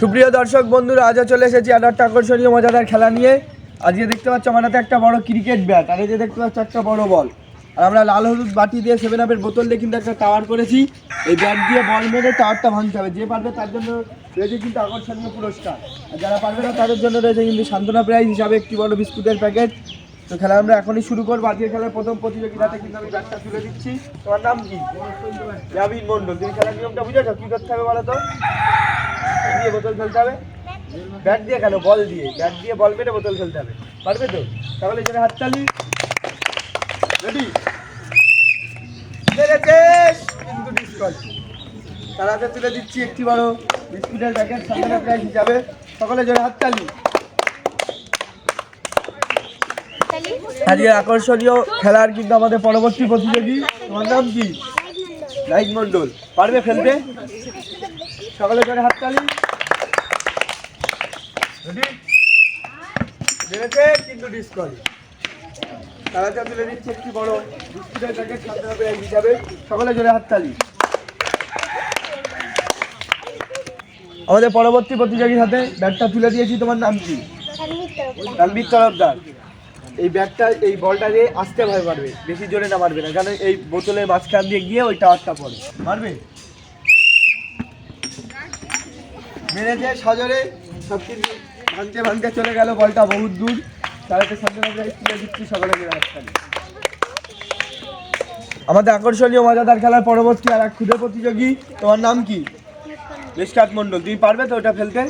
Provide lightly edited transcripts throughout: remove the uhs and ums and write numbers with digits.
সুপ্রিয় দর্শক বন্ধুরা, আজও চলে এসেছি আরো একটা আকর্ষণীয় মজাদার খেলা নিয়ে। আজকে দেখতে পাচ্ছ আমার হাতে একটা বড় ক্রিকেট ব্যাট, আর এই যে দেখতে পাচ্ছ একটা বড় বল, আর আমরা লাল হলুদ বাটি দিয়ে 7 আপের বোতল দিয়ে কিন্তু একটা টাওয়ার করেছি। এই ব্যাট দিয়ে বল মেরে টাওয়ারটা ভাঙতে হবে। যে পারবে তার জন্য রয়েছে কিন্তু আকর্ষণীয় পুরস্কার, আর যারা পারবে না তাদের জন্য রয়েছে কিন্তু সান্ত্বনা প্রাইজ হিসাবে একটি বড় বিস্কুটের প্যাকেট। তো খেলা আমরা এখনই শুরু করবো। আজকের খেলার প্রথম প্রতিযোগিতাতে কিন্তু আমি ব্যাটটা তুলে দিচ্ছি। তোমার নাম কি? জাবিন মন্ডল। তুমি খেলার নিয়মটা বুঝেছো? কি করতে হবে বলো তো? দিয়ে বোতল খেলতে হবে। ব্যাট দিয়ে কেন? বল দিয়ে। ব্যাট দিয়ে বল মেরে বোতল খেলতে হবে। পারবে তো? তাহলে এখানে হাততালি। রেডি? কিন্তু ডিসকাল। তার হাতে তুলে দিচ্ছি একটি বড় বিস্কুটের প্যাকেট সান্ত্বনা প্রাইজ হিসাবে। সকলে জোরে হাততালি। আজকে আকর্ষণীয় খেলার কিন্তু আমাদের পরবর্তী প্রতিযোগী। তোমার নাম কি? লাইট মন্ডল। পারবে ফেলতে? সকলে জোরে হাততালি। কিন্তু ডিসকাল। তারা তুলে দিচ্ছে একটি বড় বিস্কুটের প্যাকেট সান্ত্বনা প্রাইজ হিসাবে। সকলে জোরে হাততালি। আমাদের পরবর্তী প্রতিযোগীর হাতে ব্যাটটা তুলে দিয়েছি। তোমার নাম কি? তানভীর তরফদার। এই ব্যাটটা, এই বলটা দিয়ে আসতে ভয় পারবে, বেশি জোরে না মারবে না, কারণ এই বোতলের মাঝখান দিয়ে গিয়ে ওই টাওয়ারটা পড়ে। মারবে? মেরেছে সজোরে, সব কিছু ভাঙতে ভাঙতে চলে গেল বলটা বহুত দূর। তারাতে সান্ত্বনা প্রাইজ তুলে দিচ্ছি। সকলে জোরে হাততালি। আমাদের আকর্ষণীয় মজাদার খেলার পরবর্তী আর এক ক্ষুদে প্রতিযোগী। তোমার নাম কি? মেশকাত মন্ডল। তুমি পারবে তো ওটা ফেলতে?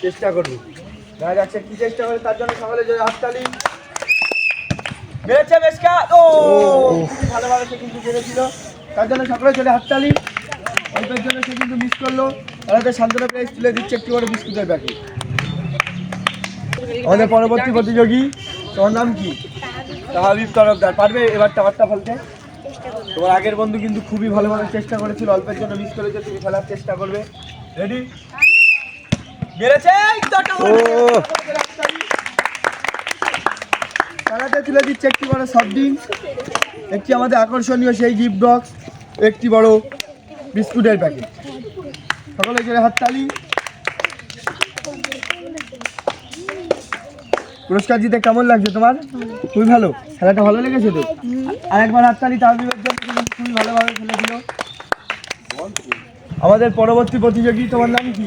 চেষ্টা করবো, দেখা যাচ্ছে কি চেষ্টা করে। তার জন্য সকলে জোরে হাততালি। মেরেছে মেশকাত। ও ভালোভাবে সে কিন্তু মেরেছিল, তার জন্য সকলে জোরে হাততালি। অল্পের জন্য সে কিন্তু মিস করলো। তাহলে সান্ত্বনা প্রাইজ তুলে দিচ্ছে একটি বড় বিস্কুটের প্যাকেট। আমাদের পরবর্তী প্রতিযোগী। তোমার নাম কি? তাহাবিব তরফদার। পারবে এবার টাওয়ারটা ফেলতে? তোমার আগের বন্ধু কিন্তু খুবই ভালোভাবে চেষ্টা করেছিল, অল্পের জন্য মিস করেছে। তুমি খেলার চেষ্টা করবে। রেডি? মেরেছে। খেলাতে তুলে দিচ্ছে একটি বড় সফট ড্রিঙ্ক, একটি আমাদের আকর্ষণীয় সেই গিফট বক্স, একটি বড় বিস্কুটের প্যাকেট। সকলে জোরে হাততালি। পুরস্কার জিতে কেমন লাগছে তোমার? খুবই ভালো। খেলাটা ভালো লেগেছে তো? আরেকবার হাততালি তাহবিবের জন্য, খুবই ভালোভাবে খেলে দিল। আমাদের পরবর্তী প্রতিযোগী। তোমার নাম কি?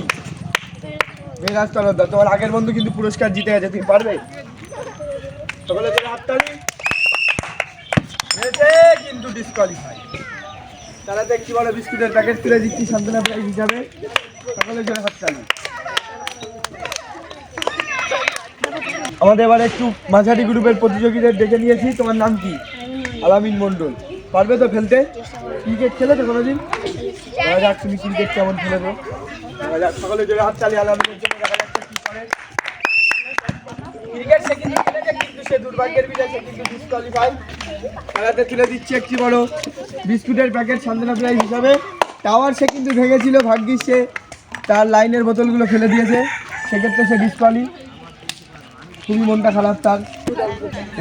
মেঘাজ তরফদার। তোমার আগের বন্ধু কিন্তু পুরস্কার জিতে গেছে, তুমি পারবে? সকলে জোরে হাততালি। কিন্তু ডিসকোয়ালিফাই। তারাতে একটি বড় বিস্কুটের প্যাকেট তুলে দিচ্ছি সান্ত্বনা প্রাইজ হিসাবে। সকলে জোরে হাততালি। আমাদের এবার একটু মাঝারি গ্রুপের প্রতিযোগীদের ডেকে নিয়েছি। তোমার নাম কি? আলামিন মন্ডল। পারবে তো ফেলতে? ক্রিকেট খেলেছো কোনোদিন? দেখা যাক তুমি ক্রিকেট কেমন খেলেছো। দেখা যাক। সকলে জোরে হাততালি আলামিনের জন্য। দেখা যাচ্ছে কি করে। ক্রিকেট সে কিন্তু খেলেছে, কিন্তু সে দুর্ভাগ্যের বিষয়, সে কিন্তু ডিসকোয়ালিফাই। খেলাতে তুলে দিচ্ছে একটি বড় বিস্কুটের প্যাকেট সান্ত্বনা প্রাইজ হিসাবে। টাওয়ার সে কিন্তু ভেঙেছিল, ভাগ্যিস সে তার লাইনের বোতলগুলো ফেলে দিয়েছে, সেক্ষেত্রে সে ডিসকোয়ালি। খুবই মনটা খারাপ তার।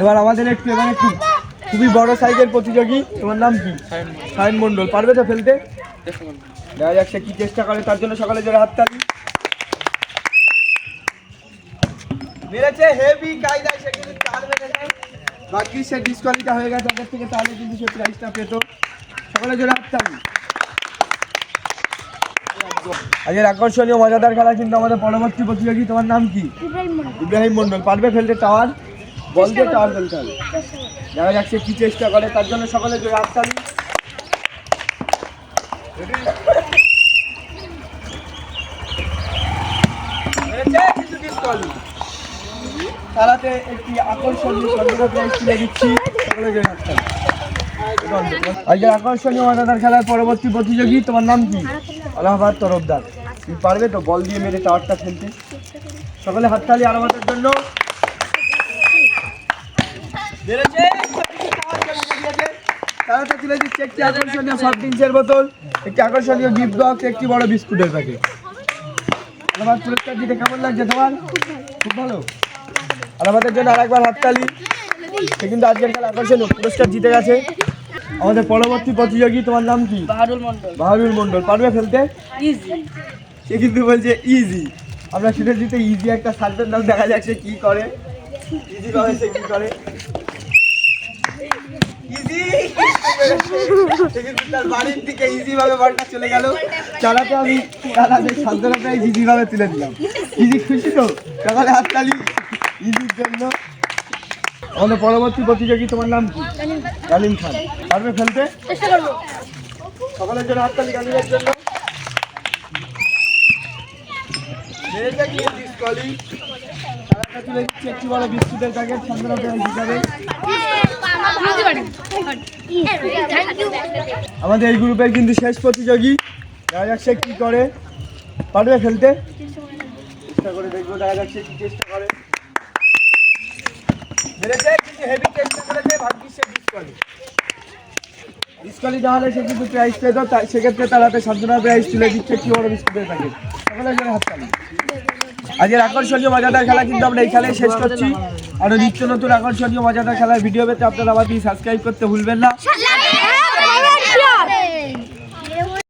এবার একটু খুবই বড় সাইজের প্রতিযোগী। তোমার নাম কি? সায়ন মন্ডল। পারবে তো ফেলতে? দেখা যাক সে কি চেষ্টা করে, তার জন্য সকালে জোরে হাততালি। মেরেছে হেভি কায়দায়, সে কিন্তু 4 মেরেছে, বাকি সে ডিসকোয়ালিফাই হয়ে গেছে ওদের থেকে, তাহলে কিন্তু সে প্রাইজটা পেত। সকালে জোরে হাততালি। আজকের আকর্ষণীয় মজাদার খেলা কিন্তু আমাদের পরবর্তী প্রতিযোগী। তোমার নাম কি? ইব্রাহিম মন্ডল। পারবে ফেলতে টাওয়ার? বল দিয়ে টাওয়ার ফেলতে হবে। দেখা যাচ্ছে কি চেষ্টা করে, তার জন্য সকলে জোরে হাততালি। তারাতে একটি আকর্ষণীয় সান্ত্বনা প্রাইজ তুলে দিচ্ছি। সকলে জোরে হাততালি। আজকের আকর্ষণীয় মজাদার খেলার পরবর্তী প্রতিযোগী। তোমার নাম কি? আলাহাবাদ তরফদার। তুমি পারবে তো বল দিয়ে মেরে টাওয়ারটা ফেলতে? সকলে হাততালি আলাহাবাদের জন্য। তারাতে তুলে দিচ্ছে একটি আকর্ষণীয় সফট ড্রিঙ্কসের বোতল, একটি আকর্ষণীয় গিফট বক্স, একটি বড় বিস্কুটের প্যাকেট। আলাহাবাদ পুরস্কার দিতে কেমন লাগছে তোমার? খুব ভালো। আলাহাবাদের জন্য আরেকবার হাততালি। সে কিন্তু আজকের খেলা আকর্ষণীয় পুরস্কার জিতে গেছে। আমাদের পরবর্তী প্রতিযোগী। তোমার নাম কি? বাহারুল মন্ডল। পারবে ফেলতে? সে কিন্তু বলছে ইজি। আমরা শুনে দিতে ইজি একটা সার্ভের নাম, দেখা যাক সে কি করে। ইজি ভাবে সে কি করে, ইজি সে কিন্তু তার বাড়ির দিকে ইজি ভাবে বলটা চলে গেল। চালাতে আমি চালাতে সান্ত্বনাটা ইজি ভাবে তুলে দিলাম। ইজি খুশি তো, সকালে হাততালি ইজির জন্য। আমাদের পরবর্তী প্রতিযোগী, তোমার নাম কি? গালিম খান। পারবে ফেলতে? চেষ্টা করবো। সকলের জন্য হাততালি গালিমের জন্য। মেরেছে কি ডিসকলি, তারাটা তুলে দিচ্ছে একটি বড় বিস্কুটের প্যাকেট সান্ত্বনাটা হিসাবে। আমাদের এই গ্রুপের কিন্তু শেষ প্রতিযোগী, দেখা যাক সে কি করে। পারবে ফেলতে? চেষ্টা করে দেখবো, দেখা যাক সে কি চেষ্টা করে। মেরেছে কিন্তু হেভি চেষ্টা করেছে, ভাগ্যিস সে ডিসকলি না হলে সে কিন্তু প্রাইজ পেত। তাই সেক্ষেত্রে তারাতে সান্ত্বনার প্রাইজ তুলে দিচ্ছে একটি বড় বিস্কুটের প্যাকেট। সকলের জন্য হাততালি। আজকের আকর্ষণীয় মজাদার খেলা কিন্তু আমরা এইখানেই শেষ করছি। আরো নিত্য নতুন আকর্ষণীয় মজাদার খেলার ভিডিও পেতে আপনারা আমাদের সাবস্ক্রাইব করতে ভুলবেন না।